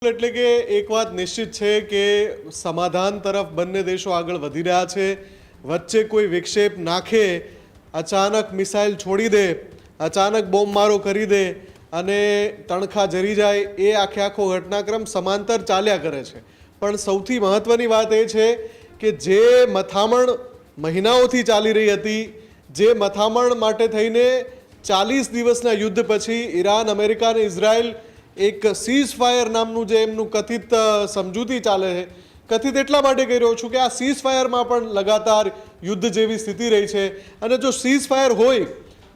એટલે કે એક વાત નિશ્ચિત છે કે સમાધાન તરફ બંને દેશો આગળ વધી રહ્યા છે। વચ્ચે કોઈ વિક્ષેપ નાખે, અચાનક મિસાઇલ છોડી દે, અચાનક બોમ્બમારો કરી દે અને તણખા જરી જાય, એ આખો ઘટનાક્રમ સમાંતર ચાલ્યા કરે છે। પણ સૌથી મહત્વની વાત એ છે કે જે મથામણ મહિનાઓથી ચાલી રહી હતી, જે મથામણ માટે થઈને 40 દિવસના યુદ્ધ પછી ઈરાન, અમેરિકા અને ઇઝરાયલ એક સીઝ ફાયર નામનું જે એમનું કથિત સમજૂતી ચાલે છે, કથિત એટલા માટે કહી રહ્યો છું કે આ સીઝ ફાયરમાં પણ લગાતાર યુદ્ધ જેવી સ્થિતિ રહી છે। અને જો સીઝ ફાયર હોય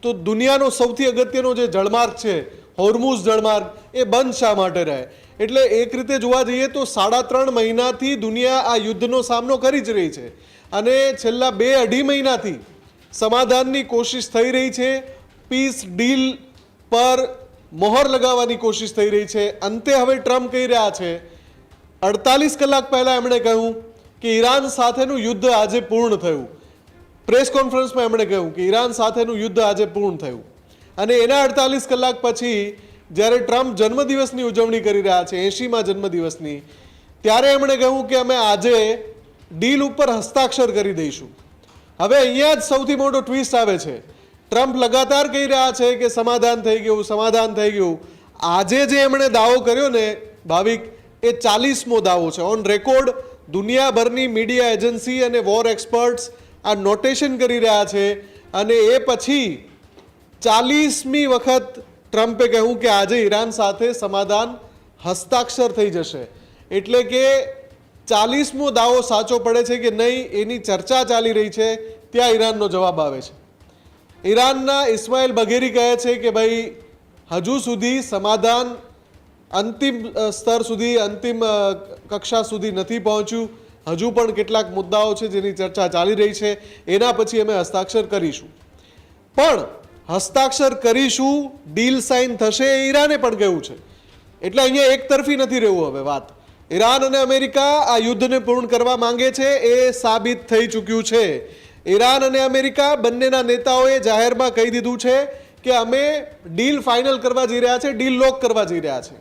તો દુનિયાનો સૌથી અગત્યનો જે જળમાર્ગ છે, હોર્મુઝ જળમાર્ગ, એ બંધ શા માટે રહે? એટલે એક રીતે જોવા જઈએ તો 3.5 મહિનાથી દુનિયા આ યુદ્ધનો સામનો કરી જ રહી છે અને છેલ્લા 2-2.5 મહિનાથી સમાધાનની કોશિશ થઈ રહી છે, પીસ ડીલ પર મોહર લગાવવાની કોશિશ થઈ રહી છે। અંતે હવે ટ્રમ્પ કહી રહ્યા છે, 48 કલાક પહેલા એમણે કહ્યું કે ઈરાન સાથેનું યુદ્ધ આજે પૂર્ણ થયું। પ્રેસ કોન્ફરન્સમાં એમણે કહ્યું કે ઈરાન સાથેનું યુદ્ધ આજે પૂર્ણ થયું અને એના 48 કલાક પછી જ્યારે ટ્રમ્પ જન્મદિવસની ઉજવણી કરી રહ્યા છે, 80મા જન્મદિવસની, ત્યારે એમણે કહ્યું કે અમે આજે ડીલ ઉપર હસ્તાક્ષર કરી દઈશું। હવે અહીંયા જ સૌથી મોટો ટ્વિસ્ટ આવે છે। ટ્રમ્પ લગાતાર કહી રહ્યા છે કે સમાધાન થઈ ગયું, સમાધાન થઈ ગયું। આજે જે એમણે દાવો કર્યો ને ભાવિક, એ 40મો દાવો છે ઓન રેકોર્ડ। દુનિયાભરની મીડિયા એજન્સી અને વોર એક્સપર્ટ્સ આ નોટેશન કરી રહ્યા છે અને એ પછી 40મી વખત ટ્રમ્પે કહ્યું કે આજે ઈરાન સાથે સમાધાન હસ્તાક્ષર થઈ જશે। એટલે કે 40મો દાવો સાચો પડે છે કે નહીં એની ચર્ચા ચાલી રહી છે, ત્યાં ઈરાનનો જવાબ આવે છે। ઈરાનના ઇસ્માઇલ બઘેરી કહે છે કે ભાઈ હજુ સુધી સમાધાન અંતિમ સ્તર સુધી, અંતિમ કક્ષા સુધી નથી પહોંચ્યું। હજુ પણ કેટલાક મુદ્દાઓ છે જેની ચર્ચા ચાલી રહી છે, એના પછી અમે હસ્તાક્ષર કરીશું। પણ હસ્તાક્ષર કરીશું, ડીલ સાઇન થશે, એ ઈરાને પણ કહ્યું છે। એટલે અહીંયા એક તરફી નથી રહેવું હવે વાત। ઈરાન અને અમેરિકા આ યુદ્ધને પૂર્ણ કરવા માંગે છે, એ સાબિત થઈ ચૂક્યું છે। ઈરાન અને અમેરિકા બંનેના નેતાઓએ જાહેરમાં કહી દીધું છે કે અમે ડીલ ફાઇનલ કરવા જઈ રહ્યા છે, ડીલ લોક કરવા જઈ રહ્યા છે।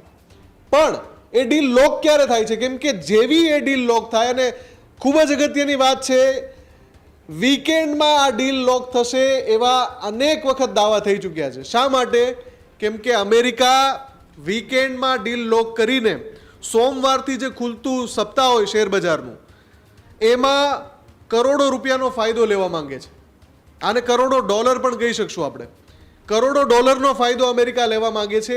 પણ એ ડીલ લોક ક્યારે થાય છે? કેમ કે જેવી એ ડીલ લોક થાય, અને ખૂબ જ અગત્યની વાત છે, વીકેન્ડમાં આ ડીલ લોક થશે એવા અનેક વખત દાવા થઈ ચૂક્યા છે। શા માટે? કેમ કે અમેરિકા વીકેન્ડમાં ડીલ લોક કરીને સોમવારથી જે ખુલતું સપ્તાહ હોય શેર બજારનું, એમાં કરોડો રૂપિયાનો ફાયદો લેવા માંગે છે। આને કરોડો ડોલર પણ કહી શકશું આપણે। કરોડો ડોલરનો ફાયદો અમેરિકા લેવા માંગે છે।